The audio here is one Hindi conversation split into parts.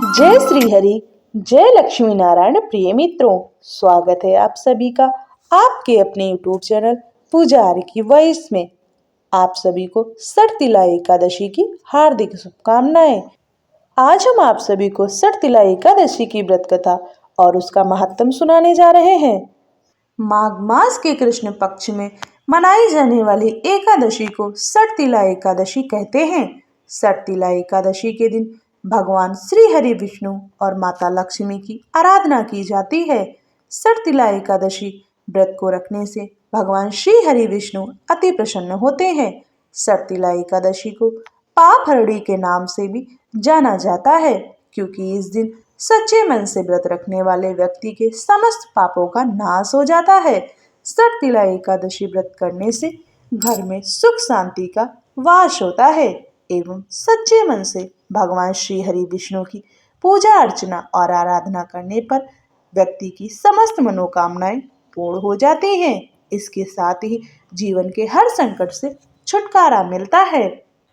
जय श्री हरि, जय लक्ष्मी नारायण। प्रिय मित्रों, स्वागत है आप सभी का आपके अपने YouTube चैनल पूजा आर्य की वॉइस में। आप सभी को सठतिला एकादशी की हार्दिक शुभकामनाएं। आज हम आप सभी को सठतिला एकादशी की व्रत कथा और उसका महात्म सुनाने जा रहे हैं। माघ मास के कृष्ण पक्ष में मनाई जाने वाली एकादशी को सठतिला एकादशी कहते हैं। सठतिला एकादशी के दिन भगवान श्री हरि विष्णु और माता लक्ष्मी की आराधना की जाती है। सठतिला एकादशी व्रत को रखने से भगवान श्री हरि विष्णु अति प्रसन्न होते हैं। सठतिला एकादशी को पाप हरणी के नाम से भी जाना जाता है, क्योंकि इस दिन सच्चे मन से व्रत रखने वाले व्यक्ति के समस्त पापों का नाश हो जाता है। सठतिला एकादशी व्रत करने से घर में सुख शांति का वास होता है एवं सच्चे मन से भगवान श्री हरि विष्णु की पूजा अर्चना और आराधना करने पर व्यक्ति की समस्त मनोकामनाएं पूर्ण हो जाती हैं। इसके साथ ही जीवन के हर संकट से छुटकारा मिलता है।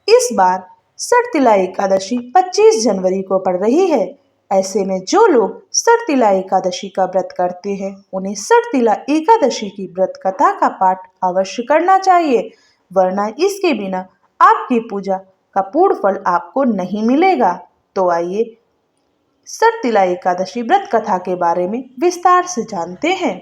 इस बार सठतिला एकादशी 25 जनवरी को पड़ रही है। ऐसे में जो लोग सठतिला एकादशी का व्रत करते हैं उन्हें सठतिला एकादशी की व्रत कथा का पाठ अवश्य करना चाहिए, वरना इसके बिना आपकी पूजा का पूर्ण फल आपको नहीं मिलेगा। तो आइए सठतिला एकादशी व्रत कथा के बारे में विस्तार से जानते हैं।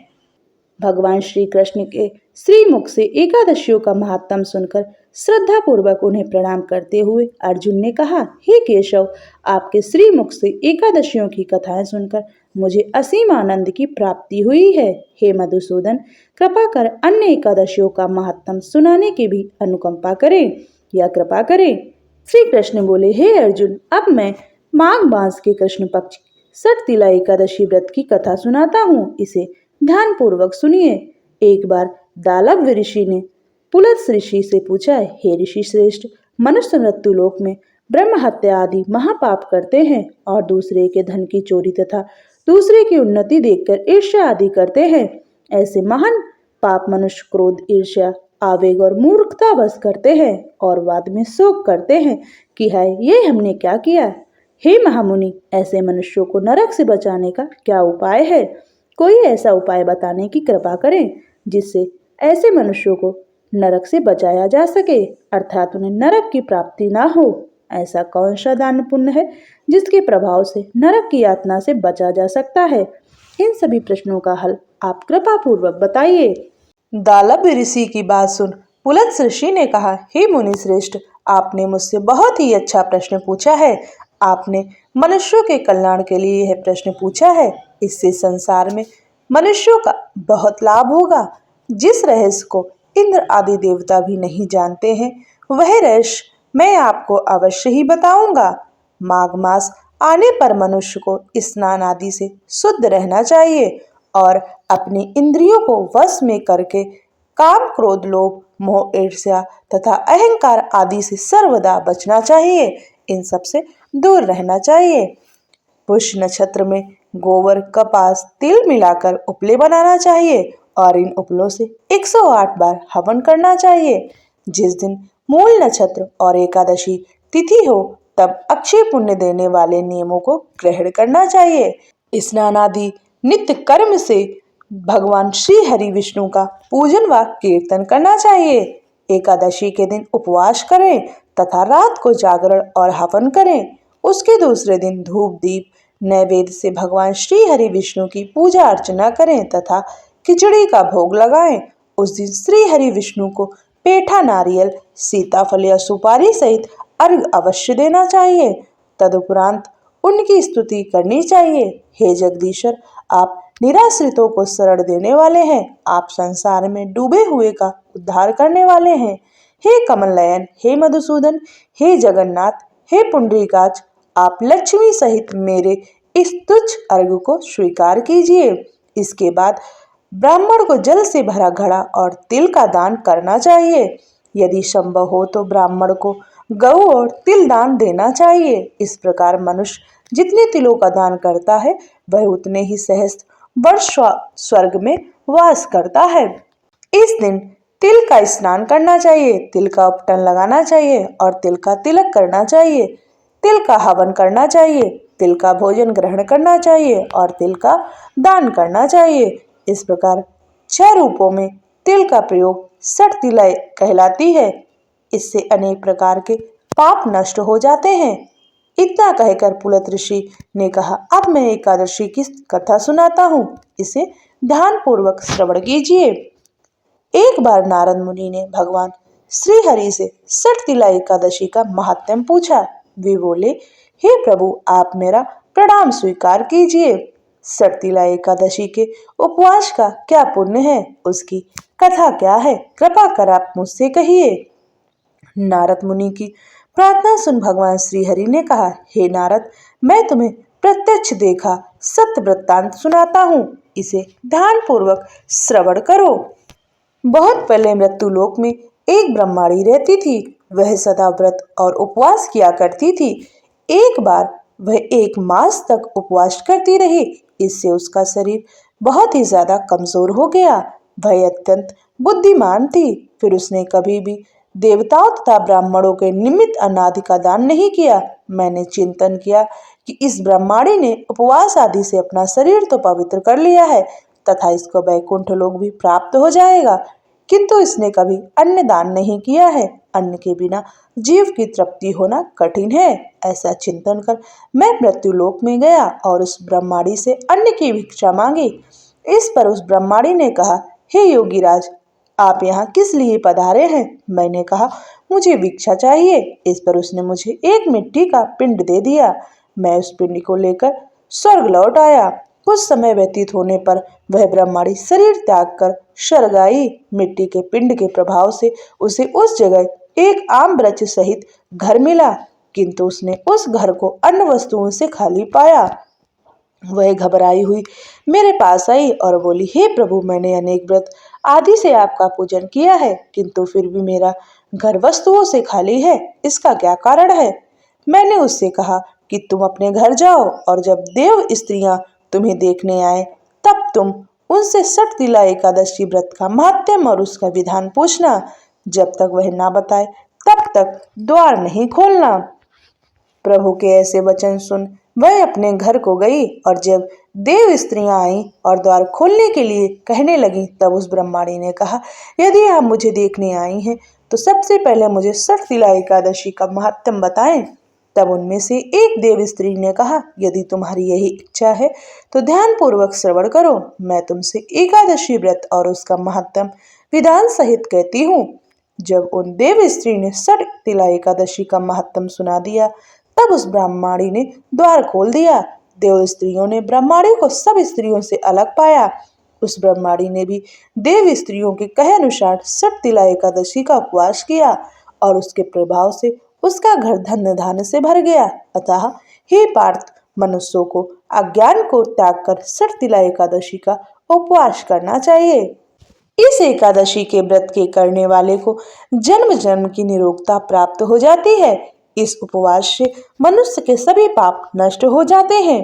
भगवान श्री कृष्ण के श्रीमुख से एकादशियों का महात्म सुनकर श्रद्धा पूर्वक उन्हें प्रणाम करते हुए अर्जुन ने कहा, हे केशव, आपके श्रीमुख से एकादशियों की कथाएं सुनकर मुझे असीम आनंद की प्राप्ति हुई है। हे मधुसूदन, कृपा कर अन्य एकादशियों का महात्म सुनाने की भी अनुकंपा करें या कृपा करें। श्री कृष्ण बोले, हे अर्जुन, अब मैं माघ मास के कृष्ण पक्ष सठतिला एकादशी व्रत की कथा सुनाता हूँ, इसे ध्यान पूर्वक सुनिए। एक बार दालव ऋषि ने पुलत्स ऋषि से पूछा, हे ऋषि श्रेष्ठ, मनुष्य मृत्यु लोक में ब्रह्म हत्या आदि महापाप करते हैं और दूसरे के धन की चोरी तथा दूसरे की उन्नति देखकर ईर्ष्या आदि करते हैं। ऐसे महान पाप मनुष्य क्रोध, ईर्ष्या, आवेग और मूर्खता बस करते हैं और बाद में शोक करते हैं कि हाय, ये हमने क्या किया। हे महामुनि, ऐसे मनुष्यों को नरक से बचाने का क्या उपाय है? कोई ऐसा उपाय बताने की कृपा करें जिससे ऐसे मनुष्यों को नरक से बचाया जा सके, अर्थात उन्हें नरक की प्राप्ति ना हो। ऐसा कौन सा दान पुण्य है जिसके प्रभाव से नरक की यातना से बचा जा सकता है? इन सभी प्रश्नों का हल आप कृपा पूर्वक बताइए। दालव ऋषि की बात सुन पुलत्स ऋषि ने कहा, हे मुनि श्रेष्ठ, आपने मुझसे बहुत ही अच्छा प्रश्न पूछा है। आपने मनुष्यों के कल्याण के लिए यह प्रश्न पूछा है। इससे संसार में मनुष्यों का बहुत लाभ होगा। जिस रहस्य को इंद्र आदि देवता भी नहीं जानते हैं, वह रहस्य मैं आपको अवश्य ही बताऊंगा। माघ मास आने पर मनुष्य को स्नान आदि से शुद्ध रहना चाहिए और अपनी इंद्रियों को वश में करके काम, क्रोध, लोभ, मोह, ईर्ष्या तथा अहंकार आदि से सर्वदा बचना चाहिए। इन सब से दूर रहना चाहिए। पुष्य नक्षत्र में गोबर, कपास, तिल मिलाकर उपले बनाना चाहिए और इन उपलों से 108 बार हवन करना चाहिए। जिस दिन मूल नक्षत्र और एकादशी तिथि हो तब अक्षय पुण्य देने वाले नियमों को ग्रहण करना चाहिए। स्नान आदि नित्य कर्म से भगवान श्री हरि विष्णु का पूजन व कीर्तन करना चाहिए। एकादशी के दिन उपवास करें तथा रात को जागरण और हवन करें। उसके दूसरे दिन धूप दीप नैवेद्य से भगवान श्री हरि विष्णु की पूजा अर्चना करें तथा खिचड़ी का भोग लगाएं। उस दिन श्री हरि विष्णु को पेठा, नारियल, सीताफल या सुपारी सहित अर्घ अवश्य देना चाहिए। तदुपरांत उनकी स्तुति करनी चाहिए। हे जगदीश्वर, आप निराश्रितों को शरण देने वाले हैं। आप संसार में डूबे हुए का उद्धार करने वाले हैं। हे कमल नयन, हे मधुसूदन, हे जगन्नाथ, हे पुंडरीकाक्ष, आप लक्ष्मी सहित मेरे इस तुच्छ अर्घ को स्वीकार कीजिए। इसके बाद ब्राह्मण को जल से भरा घड़ा और तिल का दान करना चाहिए। यदि संभव हो तो ब्राह्मण को गऊ और तिल दान देना चाहिए। इस प्रकार मनुष्य जितने तिलों का दान करता है वह उतने ही सहस्त्र वर्ष स्वर्ग में वास करता है। इस दिन तिल का स्नान करना चाहिए, तिल का उपटन लगाना चाहिए और तिल का तिलक करना चाहिए। तिल का हवन करना चाहिए। तिल का भोजन ग्रहण करना चाहिए और तिल का दान करना चाहिए। इस प्रकार 6 रूपों में तिल का प्रयोग सठ तिला कहलाती है। इससे अनेक प्रकार के पाप नष्ट हो जाते हैं। इतना कहकर पुलत ऋषि ने कहा, अब मैं एकादशी की कथा सुनाता हूँ, इसे ध्यान पूर्वक श्रवण कीजिए। एक बार नारद मुनि ने भगवान श्री हरि से सठ तिला एकादशी का महात्म्य पूछा। वे बोले, हे प्रभु, आप मेरा प्रणाम स्वीकार कीजिए। सठ तिला एकादशी के उपवास का क्या पुण्य है, उसकी कथा क्या है, कृपा कर आप मुझसे कहिए। नारद मुनि की प्रार्थना सुन भगवान श्री हरि ने कहा, हे नारद, मैं तुम्हें प्रत्यक्ष देखा सत्य वृत्तांत सुनाता हूँ, इसे ध्यान पूर्वक श्रवण करो। बहुत पहले मृत्युलोक में एक ब्रह्माणी रहती थी। वह सदा व्रत और उपवास किया करती थी। एक बार वह 1 मास तक उपवास करती रही। इससे उसका शरीर बहुत ही ज्यादा कमजोर हो गया। वह अत्यंत बुद्धिमान थी। फिर उसने कभी भी देवताओं तथा ब्राह्मणों के निमित्त अनादि का दान नहीं किया। मैंने चिंतन किया कि इस ब्रह्माणी ने उपवास आदि से अपना शरीर तो पवित्र कर लिया है तथा इसको वैकुंठ लोक भी प्राप्त हो जाएगा, किंतु इसने कभी अन्न दान नहीं किया है। अन्न के बिना जीव की तृप्ति होना कठिन है। ऐसा चिंतन कर मैं मृत्युलोक में गया और उस ब्रह्माणी से अन्न की भिक्षा मांगी। इस पर उस ब्रह्माणी ने कहा, हे योगीराज, आप यहाँ किस लिए पधारे हैं? मैंने कहा, मुझे भिक्षा चाहिए। इस पर उसने मुझे एक मिट्टी का पिंड दे दिया। मैं उस पिंड को लेकर स्वर्ग लौट आया। कुछ समय व्यतीत होने पर वह ब्रह्माणी शरीर त्याग कर स्वर्ग आई। मिट्टी के पिंड के प्रभाव से उसे उस जगह एक आम वृक्ष सहित घर मिला, किंतु उसने उस घर को अन्य वस्तुओं से खाली पाया। वह घबराई हुई मेरे पास आई और बोली, हे प्रभु, मैंने अनेक व्रत आदि से आपका पूजन किया है, किंतु फिर भी मेरा घर वस्तुओं से खाली है। इसका क्या कारण है? मैंने उससे कहा कि तुम अपने घर जाओ और जब देव स्त्रियां तुम्हें देखने आए तब तुम उनसे सठ तिला एकादशी व्रत का महात्म्य और उसका विधान पूछना। जब तक वह ना बताए तब तक द्वार नहीं खोलना। प्रभु के ऐसे वचन सुन वह अपने घर को गई और जब देव स्त्रियां आईं और द्वार खोलने के लिए कहने लगी, तब उस ब्रह्माणी ने कहा, यदि आप मुझे देखने आई हैं तो सबसे पहले मुझे सठ तिला एकादशी का महात्म्य बताएं। तब उनमें से एक देव स्त्री ने कहा, यदि तुम्हारी यही इच्छा है तो ध्यान पूर्वक श्रवण करो। मैं तुमसे एकादशी व्रत और उसका महात्म्य विधान सहित कहती हूँ। जब उन देव स्त्री ने सठ तिला एकादशी का महात्म्य सुना दिया, तब उस ब्राह्मणी ने द्वार खोल दिया। देव स्त्रियों ने ब्राह्मणी को सब स्त्रियों से अलग पाया। उस ब्राह्मणी ने भी देव स्त्रियों के कहे अनुसार सठ तिला एकादशी का उपवास किया और उसके प्रभाव से उसका घर धन धान्य से भर गया। अतः हे पार्थ, मनुष्यों को अज्ञान को त्याग कर सठ तिला एकादशी का उपवास करना चाहिए। इस एकादशी के व्रत के करने वाले को जन्म जन्म की निरोगता प्राप्त हो जाती है। इस उपवास से मनुष्य के सभी पाप नष्ट हो जाते हैं।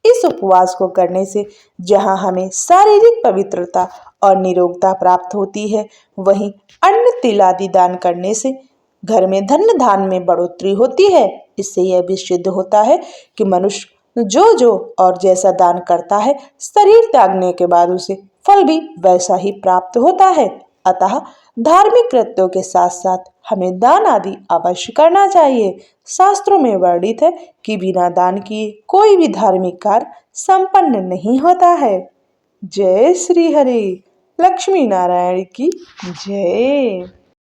इस उपवास को करने से जहां हमें शारीरिक पवित्रता और निरोगता प्राप्त होती है, वहीं अन्न तिल आदि दान करने से घर में धन धान में बढ़ोतरी होती है। इससे यह भी सिद्ध होता है कि मनुष्य जो और जैसा दान करता है, शरीर त्यागने के बाद उसे फल भी वैसा ही प्राप्त होता है। अतः धार्मिक कृत्यों के साथ साथ हमें दान आदि अवश्य करना चाहिए। शास्त्रों में वर्णित है कि बिना दान किए कोई भी धार्मिक कार्य संपन्न नहीं होता है। जय श्री हरि। लक्ष्मी नारायण की जय।